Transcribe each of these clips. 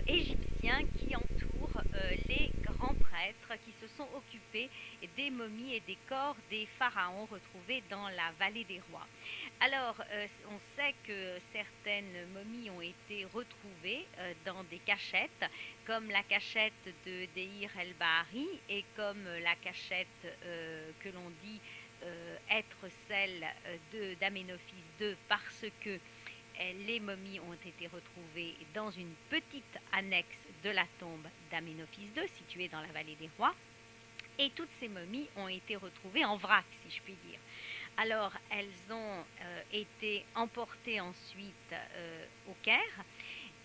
égyptiens qui entourent les grands prêtres qui se sont occupés des momies et des corps des pharaons retrouvés dans la vallée des rois. Alors, on sait que certaines momies ont été retrouvées dans des cachettes, comme la cachette de Deir el-Bahari et comme la cachette que l'on dit être celle d'Aménophis II parce que les momies ont été retrouvées dans une petite annexe de la tombe d'Aménophis II située dans la vallée des rois. Et toutes ces momies ont été retrouvées en vrac, si je puis dire. Alors, elles ont été emportées ensuite au Caire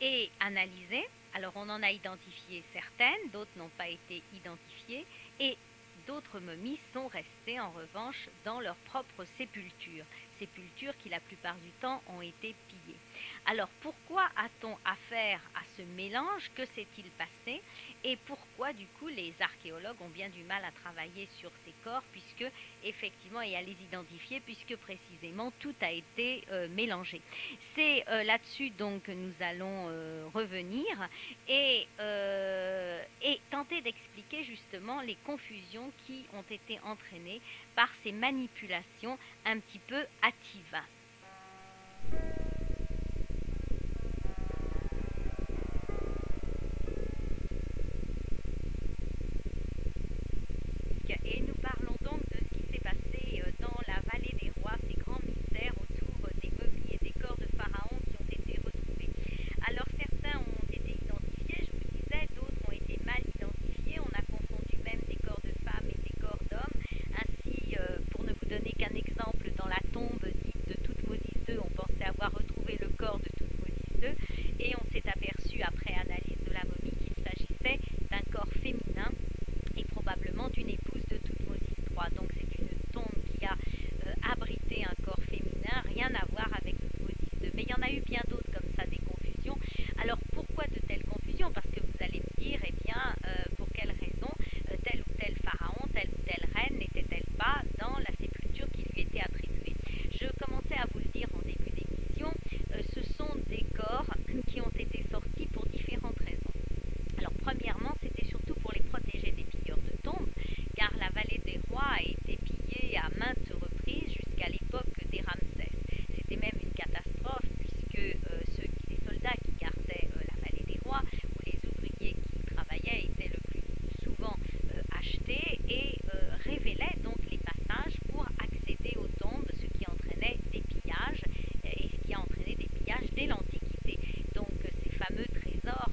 et analysées. Alors, on en a identifié certaines, d'autres n'ont pas été identifiées. Et d'autres momies sont restées en revanche dans leur propre sépulture qui la plupart du temps ont été pillées. Alors pourquoi a-t-on affaire à ce mélange? Que s'est-il passé? Et pourquoi du coup les archéologues ont bien du mal à travailler sur ces corps puisque effectivement et à les identifier puisque précisément tout a été mélangé. C'est là-dessus donc que nous allons revenir et tenter d'expliquer justement les confusions qui ont été entraînées par ces manipulations un petit peu hâtives. Et nous parlons donc de ce qui s'est passé dans la vallée des rois, ces grands mystères autour des momies et des corps de pharaons qui ont été retrouvés. Alors certains ont été identifiés, je vous le disais, d'autres ont été mal identifiés. On a confondu même des corps de femmes et des corps d'hommes. Ainsi, pour ne vous donner qu'un exemple, dans la tombe dite de Toutmosis II, on pensait avoir retrouvé le corps de Toutmosis II et on s'est aperçu après analyse de la momie qu'il s'agissait d'un corps féminin et probablement d'une épouse de Toutmosis III. Donc c'est une tombe qui a abrité un corps féminin, rien à voir avec Toutmosis II. Mais il y en a eu bien d'autres comme ça, des confusions. Alors pourquoi de telles confusions? Parce que vous allez me dire, eh bien, pour quelle raison tel ou tel pharaon, telle ou telle reine n'était-elle pas dans la sépulture qui lui était attribuée? Je commençais à vous le dire en début d'émission, ce sont des corps qui ont été sortis pour différentes raisons. Alors premièrement, c'était surtout pour les protéger des pilleurs de tombes, car la vallée des rois a été pillée à maintes reprises jusqu'à l'époque des Ramsès. C'était même une catastrophe puisque les soldats qui gardaient la vallée des rois ou les ouvriers qui y travaillaient étaient le plus souvent achetés et révélaient donc les passages pour accéder aux tombes, ce qui entraînait des pillages et ce qui a entraîné des pillages dès l'Antiquité. Donc ces fameux trésors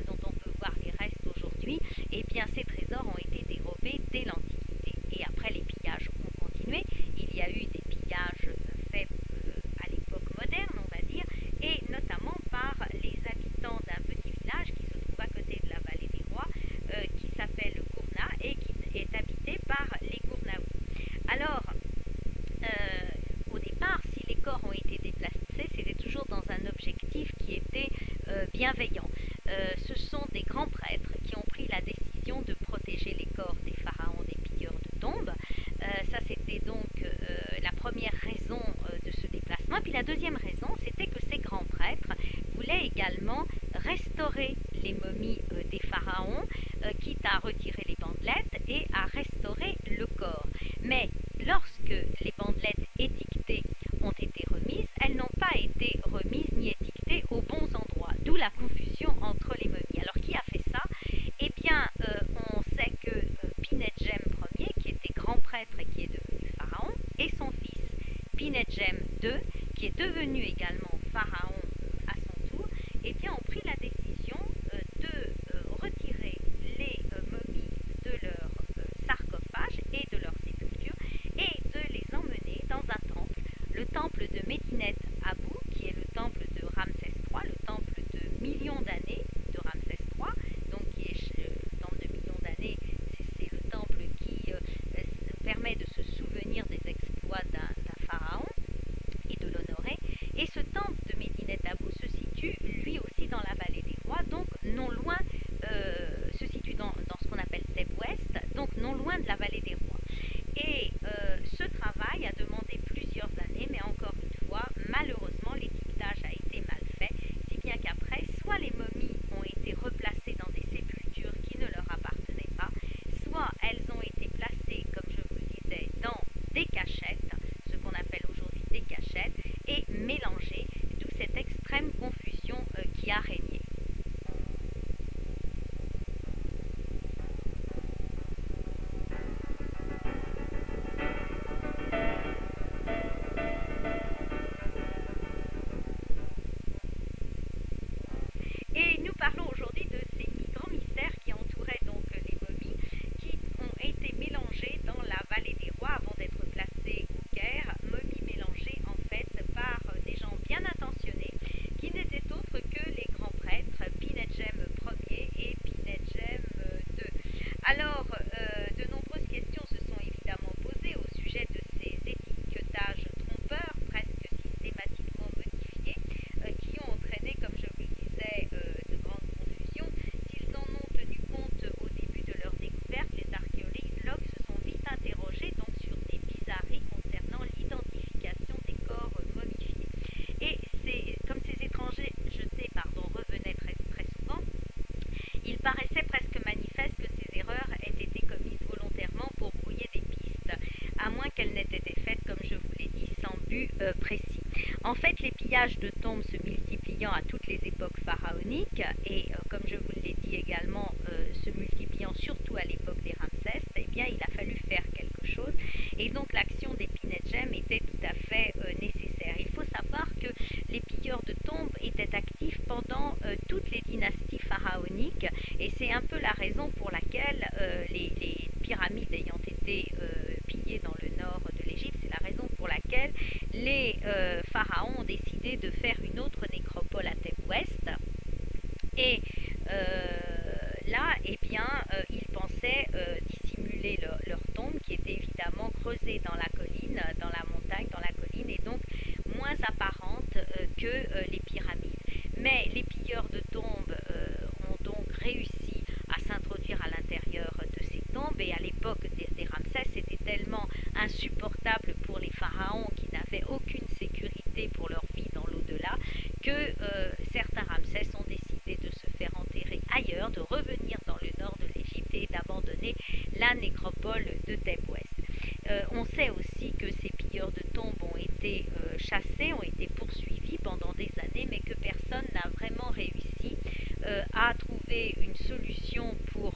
dont on peut voir les restes aujourd'hui, eh bien ces trésors ont été dérobés dès l'Antiquité. Et après les pillages ont continué, il y a eu des pillages faits à l'époque moderne, on va dire, et notamment par les habitants d'un petit village qui se trouve à côté de la vallée des rois, qui s'appelle Gourna et qui est habité par les Gournaouis. Alors, au départ, si les corps ont été déplacés, c'était toujours dans un objectif qui était bienveillant. Ce sont des grands prêtres qui ont pris la décision de protéger les corps des pharaons, des pilleurs de tombes. Ça, c'était donc la première raison de ce déplacement. Et puis la deuxième raison, c'était que ces grands prêtres voulaient également restaurer les momies des pharaons, quitte à retirer les bandelettes et à restaurer le corps. Mais lorsque les bandelettes étiquetées ont été remises, elles n'ont pas été remises ni étiquetées aux bons endroits, d'où la confusion entre les momies. Alors qui a fait ça? Eh bien, on sait que Pinedjem Ier, qui était grand prêtre et qui est devenu pharaon, et son fils Pinedjem II, qui est devenu également pharaon à son tour, eh bien, ont pris la décision de retirer les momies de leur sarcophage et de leur sépulture et de les emmener dans un temple, le temple de Medinet Abou, qui est le temple de Ramsès III, le temple de millions d'années de Ramsès III, donc qui est le temple de millions d'années, c'est le temple qui permet de se souvenir des exploits d'un pharaon et de l'honorer. Et ce temple de Medinet Abou se situe lui aussi dans la qui a régné. Et nous parlons aujourd'hui de ces grands mystères qui entouraient donc les momies, qui ont été mélangées dans la vallée des rois avant d'être placées au Caire. Momies mélangées en fait par des gens bien intentionnés, qui n'étaient autres que les grands prêtres Pinedjem Ier et Pinedjem II. Alors, de nombreuses questions se sont évidemment posées au sujet de ces étiquetages trompeurs, presque systématiquement modifiés, qui ont entraîné, comme je vous le disais, de grandes confusions. S'ils en ont tenu compte au début de leur découverte, les archéologues se sont vite interrogés donc sur des bizarreries concernant l'identification des corps momifiés. Et comme ces étrangers jetés revenaient très souvent, il paraissait presque manifeste que ces erreurs aient été commises volontairement pour brouiller des pistes, à moins qu'elles n'aient été faites, comme je vous l'ai dit, sans but précis. En fait, les pillages de tombes se multipliant à toutes les époques pharaoniques, et comme je vous l'ai dit également, se multipliant surtout à l'époque des Ramsès, eh bien, il a fallu faire quelque chose, et donc l'action des Pinedjem était tout à fait nécessaire. Il faut savoir que les pilleurs de tombes étaient actifs pendant toutes les dynasties pharaoniques, et c'est un peu la raison pour laquelle les pyramides ayant été pillées dans le nord de l'Égypte, c'est la raison pour laquelle les pharaons ont décidé de faire une autre nécropole à Thèbes-Ouest. Et là, eh bien, ils pensaient dissimuler leur tombe, qui était évidemment creusée dans la colline, dans la montagne, dans la colline, et donc moins apparente que les pyramides. Mais les pilleurs de tombes ont donc réussi à s'introduire à l'intérieur de ces tombes, et à l'époque des Ramsès, c'était tellement insupportable pour les pharaons qui n'avaient aucune sécurité pour leur vie dans l'au-delà que certains Ramsès ont décidé de se faire enterrer ailleurs, de revenir dans le nord de l'Égypte et d'abandonner la nécropole de Thèbes-Ouest. On sait aussi que ces pilleurs de tombes ont été chassés, ont été poursuivis pendant des années, mais que personne n'a vraiment réussi à trouver une solution pour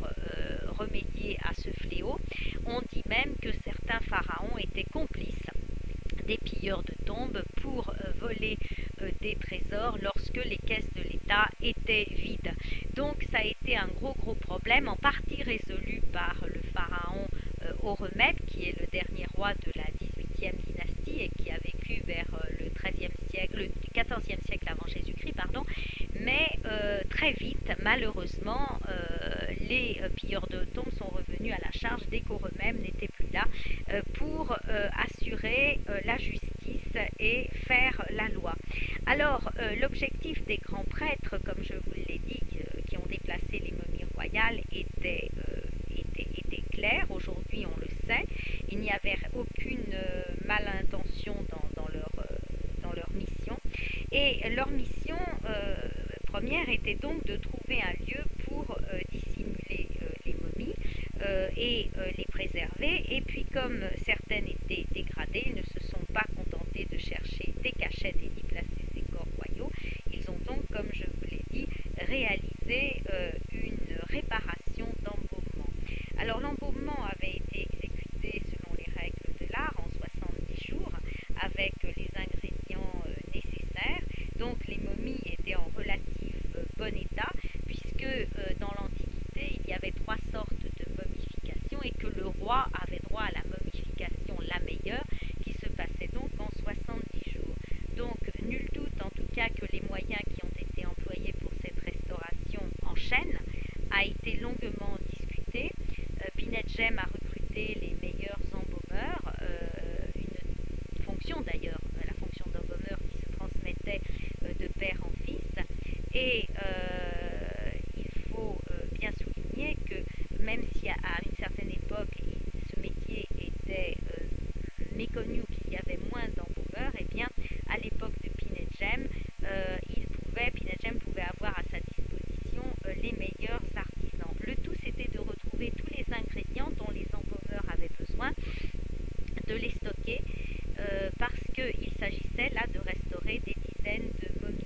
remédier à ce fléau. On dit même que certains pharaons étaient complices des pilleurs de tombes pour voler des trésors lorsque les caisses de l'État étaient vides. Donc ça a été un gros problème, en partie résolu par le pharaon Horemheb, qui est le dernier roi de la 18e dynastie et qui a vécu vers le 13e siècle, le 14e siècle avant Jésus-Christ, pardon. Mais très vite, malheureusement, les pilleurs de tombes sont revenus à la charge dès qu'Horemheb n'était plus là pour assurer la justice et faire la loi. Alors, l'objectif des grands prêtres, comme je vous l'ai dit, qui ont déplacé les momies royales, était clair. Aujourd'hui, on le sait. Il n'y avait aucune malintention dans leur mission. Et leur mission première était donc de trouver un lieu pour dissimuler les momies et les préserver. Et puis, comme certaines étaient dégradées, ils ne se sont pas contentés de chercher des cachettes et d'y placer ces corps royaux. Ils ont donc, comme je vous l'ai dit, réalisé une réparation d'embaumement. Alors, l'embaumement avait été exécuté selon les règles de l'art en 70 jours avec les ingrédients nécessaires. Donc, les momies étaient en relatif bon état, puisque dans l'Antiquité, il y avait 3 sortes de momification et que le roi avait droit à la momification la meilleure, qui se passait donc en 70 jours. Donc, nul doute en tout cas que les moyens qui ont été employés pour cette restauration en chaîne a été longuement discuté. Pinedjem a recruté les meilleurs embaumeurs, une fonction d'ailleurs, la fonction d'embaumeur qui se transmettait de père en fils. Et il faut bien souligner que même si à une certaine époque ce métier était méconnu, qu'il y avait moins d'embaumeurs, et bien à l'époque de Pinedjem, Pinedjem pouvait avoir à sa disposition les meilleurs artisans. Le tout, c'était de retrouver tous les ingrédients dont les embaumeurs avaient besoin, de les stocker, parce qu'il s'agissait là de restaurer des dizaines de momies.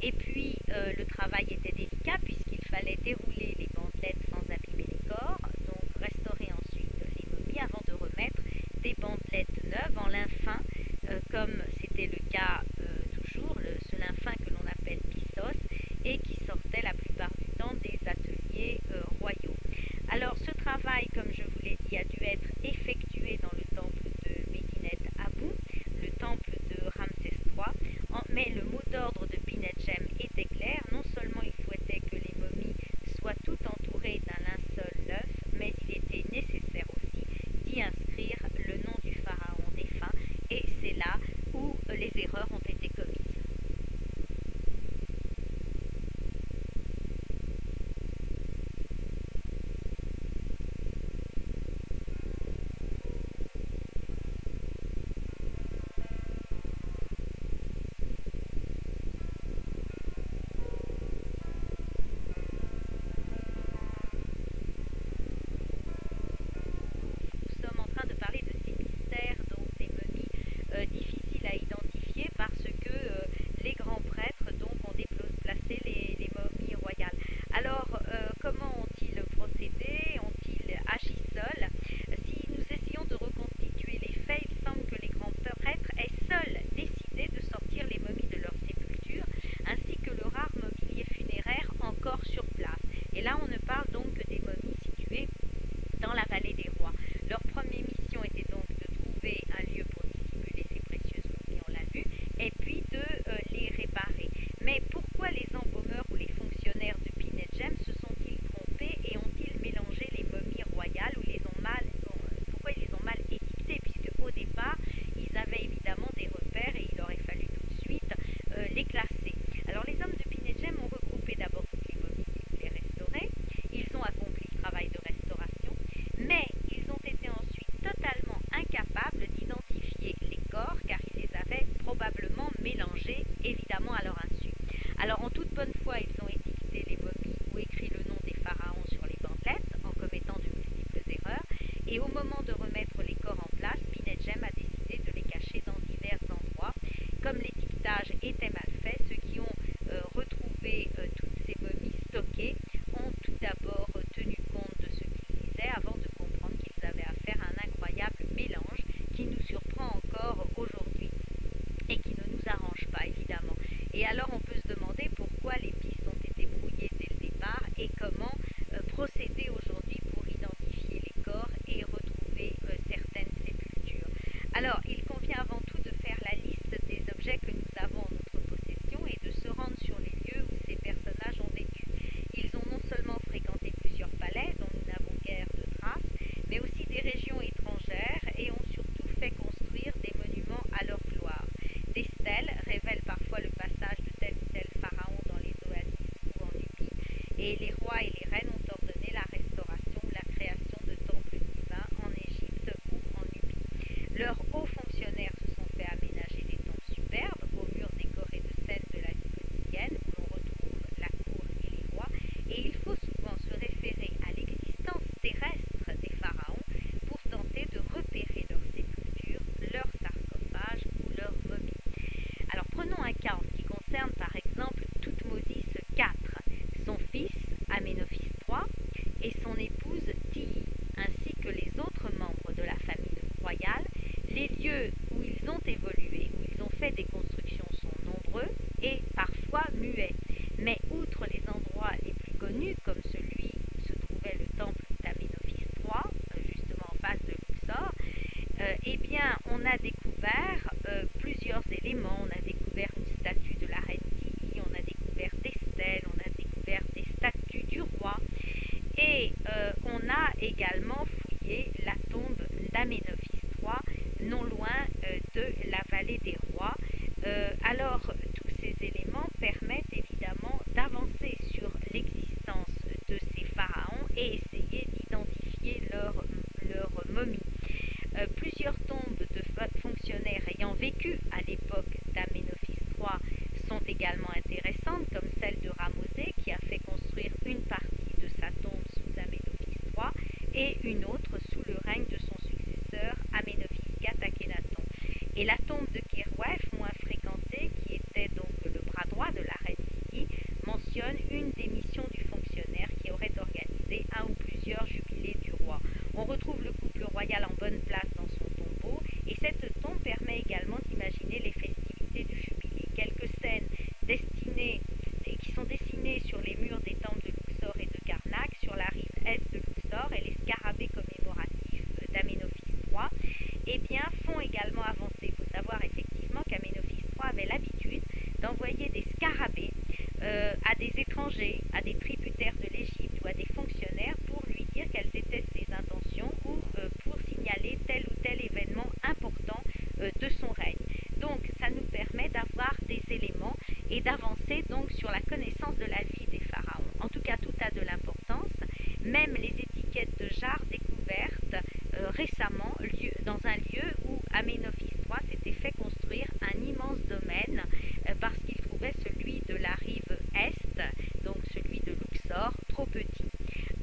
Et puis le travail travail était délicat puisqu'il fallait dérouler les bandelettes sans abîmer les corps, donc restaurer ensuite les momies avant de remettre des bandelettes neuves en lin fin, comme c'était le cas toujours, ce lin fin que l'on appelle pissos et qui sortait la plupart du temps des ateliers royaux. Alors ce travail, comme je vous l'ai dit, a dû être effectué dans le temple de Medinet Abou, le temple de Ramsès III, mais le mot d'ordre de Pinetjem était clair. Non seulement il souhaitait que les momies soient toutes entourées d'un linceul neuf, mais il était nécessaire aussi d'y inscrire le nom du pharaon défunt, et c'est là où les erreurs ont été commises. Nous sommes en train de parler de ces mystères, donc des momies difficiles à identifier parce que les grands prêtres donc ont déplacé les momies royales. Alors comment ont-ils procédé? Ont-ils agi seuls? Si nous essayons de reconstituer les faits, il semble que les grands prêtres aient seuls décidé de sortir les momies de leur sépulture, ainsi que le rare mobilier funéraire encore sur place. Et là on ne parle donc que des momies situées dans la vallée des rois. Leur première mission était donc de trouver un lieu pour dissimuler ces précieuses momies, on l'a vu, et puis de les réparer. Mais pourquoi les embaumeurs ou les fonctionnaires de Pinetjem se sont-ils trompés et ont-ils mélangé les momies royales ou pourquoi ils les ont mal étiquetées, puisque au départ ils avaient évidemment des repères et il aurait fallu tout de suite les classer. Alors les hommes de Pinetjem ont regroupé d'abord toutes les momies qu'ils voulaient restaurer. Ils ont accompli le travail de restauration, mais ils ont été ensuite totalement incapables d'identifier les corps car ils les avaient probablement mélangés, évidemment à leur insu. Alors en toute bonne foi, ils ont étiqueté les momies ou écrit le nom des pharaons sur les bandelettes en commettant de multiples erreurs, et au moment de remettre les corps en place, Pinetjem a décidé de les cacher dans divers endroits. Comme l'étiquetage était mal fait, ceux qui ont retrouvé toutes ces momies stockées ont tout d'abord tenu compte de ce qu'ils disaient avant de comprendre qu'ils avaient affaire à un incroyable mélange qui nous surprend encore aujourd'hui et qui ne nous arrange pas évidemment. Et alors on peut se demander pourquoi les pistes ont été brouillées dès le départ et comment procéder aujourd'hui pour identifier les corps et retrouver certaines sépultures. Alors il convient avant tout de faire la liste des objets que nous avons en notre possession et de se rendre sur les lieux où ces personnages ont vécu. Ils ont non seulement fréquenté plusieurs palais dont nous n'avons guère de traces, mais aussi des régions étrangères et ont surtout fait construire des monuments à leur gloire. Des stèles révèlent parfois le passage de tel ou tel pharaon dans les oasis ou en Nubie, et les rois et les reines ont ordonné la restauration ou la création de temples divins en Égypte ou en Nubie. Leurs hauts fonctionnaires se sont fait aménager des tombes superbes aux murs décorés de scènes de la vie quotidienne où l'on retrouve la cour et les rois, et il faut souvent se référer à l'existence terrestre des pharaons pour tenter de repérer leurs sépultures, leurs sarcophages ou leurs momies. Alors prenons un cas en ce qui concerne par exemple Thoutmôsis IV, son fils Aménophis III et son épouse Tiye, ainsi que les autres membres de la famille royale. Les lieux où ils ont évolué, où ils ont fait des constructions sont nombreux et parfois muets. Mais outre les endroits les plus connus, comme celui où se trouvait le temple d'Aménophis III, justement en face de Luxor, eh bien, on a découvert plusieurs éléments. On a découvert une statue de la reine Tiye, on a découvert des stèles, on a découvert des statues du roi, et on a également fouillé la tombe d'Aménophis III, non loin de la vallée des rois. Alors, tous ces éléments permettent évidemment d'avancer sur l'existence de ces pharaons et essayer d'identifier leur momie. Plusieurs tombes de fonctionnaires ayant vécu à l'époque d'Aménophis III sont également intéressantes, comme celle de Ramosé qui a fait construire une partie de sa tombe sous Aménophis III et une autre sous le règne de son successeur Aménophis IV Akhénaton. Et la tombe de Kerouef, moins fréquentée, qui était donc le bras droit de la reine Tiye, mentionne une des missions du fonctionnaire qui aurait organisé un ou plusieurs jubilés du roi. On retrouve le couple royal en bonne place dans son tombeau, et cette tombe permet également d'imaginer les festivités du jubilé. Quelques scènes qui sont dessinées sur les murs des temples de Luxor et de Karnak, sur la rive est de Luxor, et les scarabées commémoratifs d'Amenophis III, eh bien, font également avancer. Il faut savoir effectivement qu'Amenophis III avait l'habitude d'envoyer des scarabées à des étrangers, à des tributaires de l'Égypte ou à des fonctionnaires pour lui dire quelles étaient ses intentions ou pour signaler tel ou tel événement important de son règne. Donc ça nous permet d'avoir des éléments et d'avancer donc sur la connaissance de la vie des pharaons. En tout cas, tout a de l'importance. Même les étiquettes de jarres découvertes récemment dans un lieu où Amenophis III s'était fait construire un immense domaine parce qu'il trouvait celui de la rive est, donc celui de Luxor, trop petit.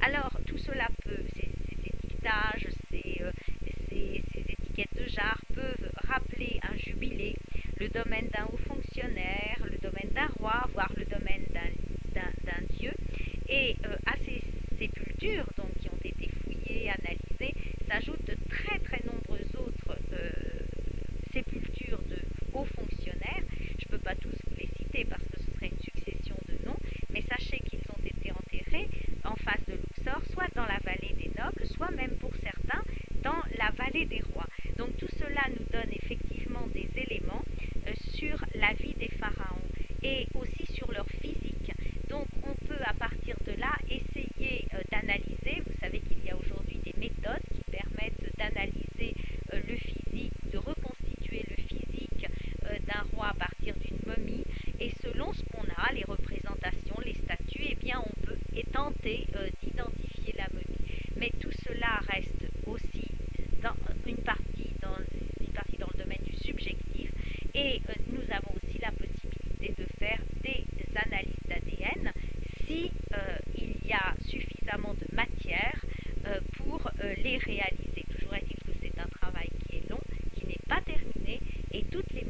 Alors tout cela ces étiquetages, ces étiquettes de jarres peuvent rappeler un jubilé, le domaine d'un haut fonctionnaire, le domaine d'un roi, voire le domaine d'un dieu. Et à ces sépultures donc, qui ont été fouillées, analysées, s'ajoutent de très très nombreuses autres sépultures de hauts fonctionnaires. Je ne peux pas tous vous les citer parce que ce serait une succession de noms, mais sachez qu'ils ont été enterrés en face de Luxor, soit dans la vallée des nobles, soit même pour certains dans la vallée des rois. Donc tout cela nous donne effectivement des éléments sur la vie des pharaons et aussi sur leur physique. Donc on peut à partir de là essayer d'analyser. Vous savez qu'il y a aujourd'hui des méthodes qui permettent d'analyser le physique, de reconstituer le physique d'un roi à partir d'une momie, et selon ce qu'on a, les représentations, les statues, eh bien on peut tenter d'identifier la momie. Mais tout cela reste aussi dans une partie dans le domaine du subjectif, et nous avons aussi la possibilité de faire des analyses d'ADN si il y a suffisamment de matière pour les réaliser. Toujours est-il que c'est un travail qui est long, qui n'est pas terminé, et toutes les